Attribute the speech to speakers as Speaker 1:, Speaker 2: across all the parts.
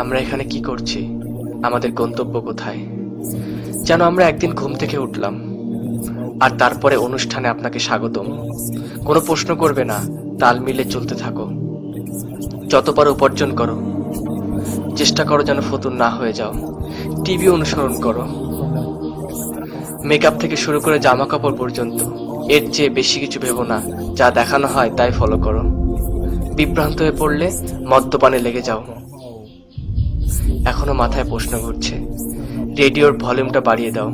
Speaker 1: আমরা এখানে কি করছি? আমাদের গন্তব্য কোথায়? যেন আমরা একদিন ঘুম থেকে উঠলাম আর তারপরে অনুষ্ঠানে আপনাকে স্বাগতম। কোনো প্রশ্ন করবে না, তাল মিলে চলতে থাকো। যত পারো উপার্জন করো, চেষ্টা করো যেন ফতুর না হয়ে যাও। টিভি অনুসরণ করো, মেকআপ থেকে শুরু করে জামা কাপড় পর্যন্ত। এর চেয়ে বেশি কিছু ভেবো না, যা দেখানো হয় তাই ফলো করো। বিভ্রান্ত হয়ে পড়লে মদ্যপানে লেগে যাও। এখনো মাথায় প্রশ্ন ঘুরছে, রেডিওর ভলিউমটা বাড়িয়ে দাও।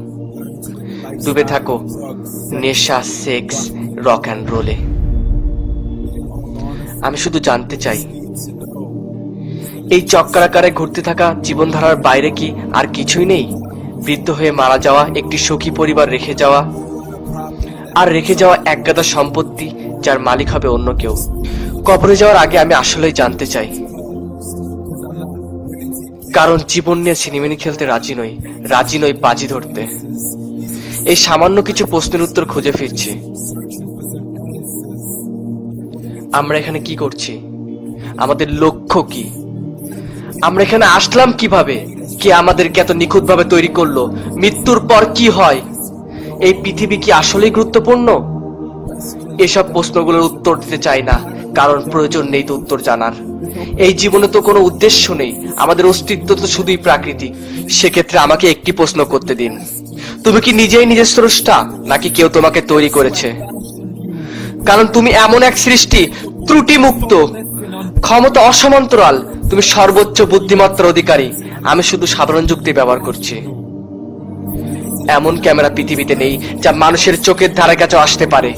Speaker 1: ডুবে থাকো নেশা, সেক্স, রক অ্যান্ড রোলে। আমি শুধু জানতে চাই, এই চক্রাকারে ঘুরতে থাকা জীবনধারার বাইরে কি আর কিছুই নেই? বৃদ্ধ হয়ে মারা যাওয়া, একটি সুখী পরিবার রেখে যাওয়া, আর রেখে যাওয়া একগাদা সম্পত্তি যার মালিক হবে অন্য কেউ। কবরে যাওয়ার আগে আমি আসলেই জানতে চাই, কারণ জীবন নিয়ে সিনেমিনি খেলতে রাজি নই বাজি ধরতে। এই সামান্য কিছু প্রশ্নের উত্তর খুঁজে ফিরছি। আমরা এখানে কি করছি? আমাদের লক্ষ্য কি? আমরা এখানে আসলাম কিভাবে? কে আমাদেরকে এত নিখুঁতভাবে তৈরি করলো? মৃত্যুর পর কি হয়? এই পৃথিবী কি আসলেই গুরুত্বপূর্ণ? এসব প্রশ্নগুলোর উত্তর দিতে চাই না, কারণ প্রয়োজন নেই তো উত্তর জানার। এই জীবনে তো কোনো উদ্দেশ্য নেই, আমাদের অস্তিত্ব তো শুধুই প্রাকৃতিক। সেক্ষেত্রে আমাকে একটি প্রশ্ন করতে দিন, তুমি কি নিজেই নিজের স্রষ্টা, নাকি কেউ তোমাকে তৈরি করেছে? কারণ তুমি এমন এক সৃষ্টি, ত্রুটি মুক্ত, ক্ষমতা অসমান্তরাল। তুমি সর্বোচ্চ বুদ্ধিমত্তার অধিকারী। আমি শুধু সাধারণ যুক্তি ব্যবহার করছি। এমন ক্যামেরা পৃথিবীতে নেই যা মানুষের চোখের ধারে কাছে আসতে পারে।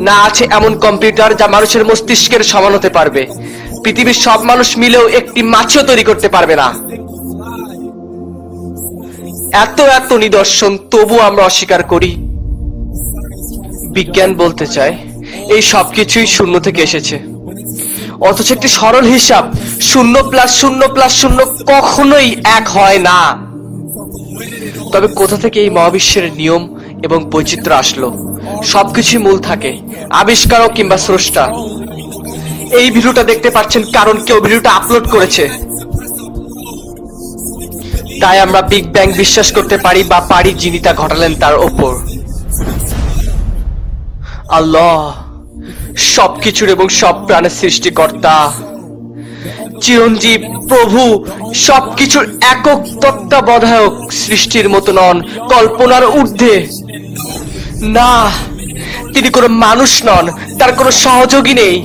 Speaker 1: না আছে এমন কম্পিউটার যা মানুষের মস্তিষ্কের সমান হতে পারবে। পৃথিবীর সব মানুষ মিলেও একটি মাছিও তৈরি করতে পারবে না। এত নিদর্শন, তবু আমরা অস্বীকার করি। বিজ্ঞান বলতে চায় এই সবকিছুই শূন্য থেকে এসেছে, অথচ একটি সরল হিসাব, 0+0+0 কখনোই 1 হয় না। তবে কোথা থেকে এই মহাবিশ্বের নিয়ম এবং বৈচিত্র্য আসলো? সবকিছুই মূল থাকে, আবিষ্কারক কিংবা স্রষ্টা। এই ভিডিওটা দেখতে পাচ্ছেন কারণ কেউ ভিডিওটা আপলোড করেছে। তাই আমরা বিগ ব্যাং বিশ্বাস করতে পারি, বা পারি যিনি তা ঘটালেন তার ওপর। আল্লাহ সবকিছুর এবং সব প্রাণের সৃষ্টিকর্তা, চিরঞ্জীব, প্রভু, সবকিছুর একক তত্ত্বাবধায়ক। সৃষ্টির মতো নন, কল্পনার ঊর্ধ্বে। না, তিনি কোনো মানুষ নন, তার কোনো সহযোগী নেই।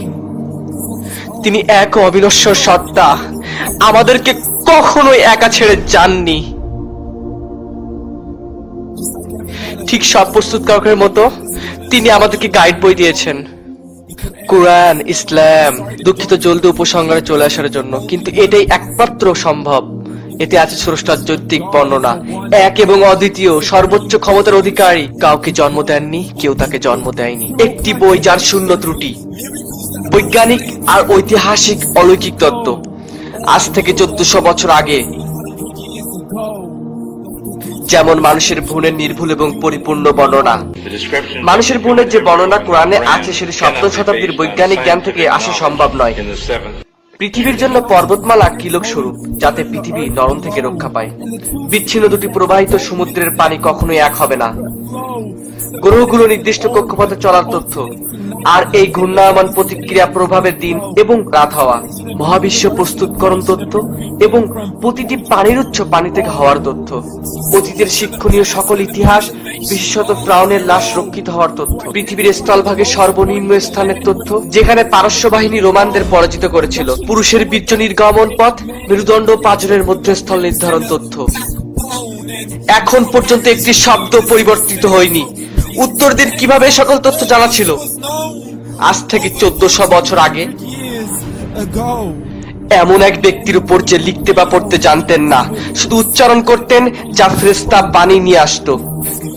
Speaker 1: তিনি এক অবিনশ্বর সত্তা, আমাদেরকে কখনোই একা ছেড়ে যাননি। ঠিক সব প্রস্তুতকারকের মতো তিনি আমাদেরকে গাইড বই দিয়েছেন, কোরআন, ইসলাম। দুঃখিত জলদি উপসংহারে চলে আসার জন্য, কিন্তু এটাই একমাত্র সম্ভব। এতে আছে স্রষ্টার যৌক্তিক বর্ণনা, এক এবং অদ্বিতীয়, সর্বোচ্চ ক্ষমতার অধিকারী। কাউকে জন্ম দেননি, কেউ তাকে জন্ম দেয়নি। একটি বই যার শূন্য ত্রুটি, বৈজ্ঞানিক আর ঐতিহাসিক অলৌকিক তত্ত্ব। আজ থেকে 1400 বছর আগে যেমন মানুষের ভ্রূণের নির্ভুল এবং পরিপূর্ণ বর্ণনা, মানুষের ভ্রূণের যে বর্ণনা কোরআনে আছে, সেটি 7ম শতাব্দীর বৈজ্ঞানিক জ্ঞান থেকে আসা সম্ভব নয়। পৃথিবীর জন্য পর্বতমালা কিলক স্বরূপ, যাতে পৃথিবী নরম থেকে রক্ষা পায়। বিচ্ছিন্ন দুটি প্রবাহিত সমুদ্রের পানি কখনোই এক হবে না। গ্রহগুলো নির্দিষ্ট কক্ষপথে চলার তথ্য, আর এই ঘূর্ণায়মান প্রতিক্রিয়া প্রভাবের দিন এবং রাত হওয়া। মহাবিশ্ব প্রস্তুতকরণ তথ্য এবং প্রতিটি পানির উৎস পানি থেকে হওয়ার তথ্য। অতীতের শিক্ষণীয় সকল ইতিহাস, বিশেষত ফ্রাউনের লাশ রক্ষিত হওয়ার তথ্য। পৃথিবীর স্থলভাগের সর্বনিম্ন স্থানের তথ্য, যেখানে পারস্য বাহিনী রোমানদের পরাজিত করেছিল। পুরুষের বীর্য নির্গমন পথ, মেরুদণ্ড পাঁজরের মধ্যস্থল নির্ধারণ তথ্য। এখন পর্যন্ত একটি শব্দ পরিবর্তিত হয়নি। উত্তরদের কিভাবে সকল তথ্য জানা ছিল? আজ থেকে 1400 বছর আগে এমন এক ব্যক্তির উপর যে লিখতে বা পড়তে জানতেন না, শুধু উচ্চারণ করতেন, যা ফেরেশতা বাণী নিয়ে আসতো।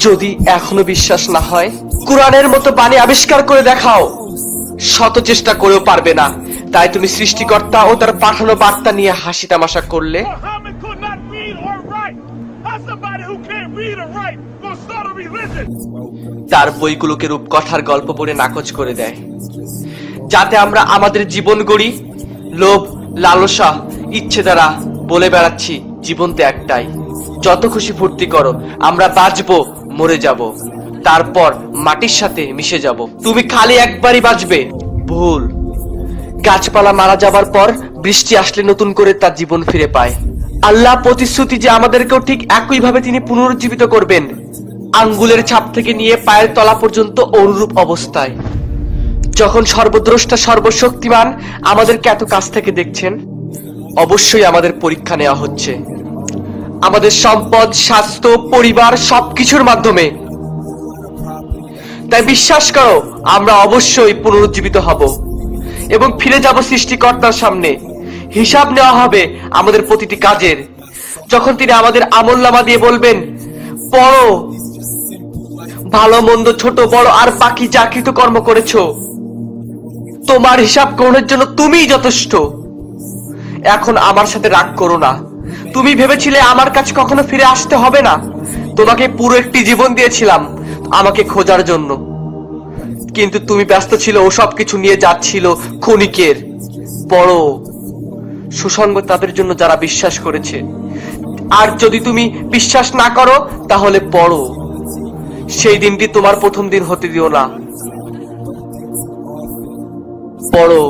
Speaker 1: যদি এখনো বিশ্বাস না হয়, কোরআনের মতো বাণী আবিষ্কার করে দেখাও। শত চেষ্টা করেও পারবে না। তাই তুমি সৃষ্টিকর্তা ও তার পাঠানো বার্তা নিয়ে হাসি তামাশা করলে। তার বইগুলোকে রূপকথার গল্প পড়ে নাকচ করে দেয়, যাতে আমরা আমাদের জীবন গড়ি লোভ, লালসা, ইচ্ছে দ্বারা। বলে বেড়াচ্ছি জীবন তো একটাই, যত খুশি ফুর্তি করো, আমরা বাঁচবো, মরে যাব, তারপর মাটির সাথে মিশে যাব। তুমি খালি একবারই বাঁচবে, ভুল। গাছপালা মারা যাবার পর বৃষ্টি আসলে নতুন করে তার জীবন ফিরে পায়। আল্লাহ প্রতিশ্রুতি যে আমাদেরকেও ঠিক একইভাবে তিনি পুনরুজ্জীবিত করবেন, আঙ্গুলের ছাপ থেকে নিয়ে পায়ের তলা পর্যন্ত অনুরূপ অবস্থায়। যখন সর্বদ্রষ্টা সর্বশক্তিমান আমাদেরকে এত কাছ থেকে দেখছেন, অবশ্যই আমাদের পরীক্ষা নেওয়া হচ্ছে, আমাদের সম্পদ, স্বাস্থ্য, পরিবার সবকিছুর মাধ্যমে। তাই বিশ্বাস করো, আমরা অবশ্যই পুনরুজ্জীবিত হব এবং ফিরে যাব সৃষ্টিকর্তার সামনে। হিসাব নেওয়া হবে আমাদের প্রতিটি কাজের, যখন তিনি আমাদের আমলনামা দিয়ে বলবেন, পড়ো, ভালো মন্দ, ছোট বড় আর বাকি যা কৃতকর্ম করেছো, তোমার হিসাব গ্রহণের জন্য তুমিই যথেষ্ট। এখন আমার সাথে রাগ করো না। তুমি ভেবেছিলে আমার কাছে কখনো ফিরে আসতে হবে না। তোমাকে পুরো একটি জীবন দিয়েছিলাম আমাকে খোঁজার জন্য, কিন্তু তুমি ব্যস্ত ছিল ও সব কিছু নিয়ে যাচ্ছিল ক্ষণিকের। পড়ো, সুসংবাদ তাদের জন্য যারা বিশ্বাস করেছে। আর যদি তুমি বিশ্বাস না করো তাহলে পড়ো, সেই দিনটি তোমার প্রথম দিন হতে দিও না। পড়ো।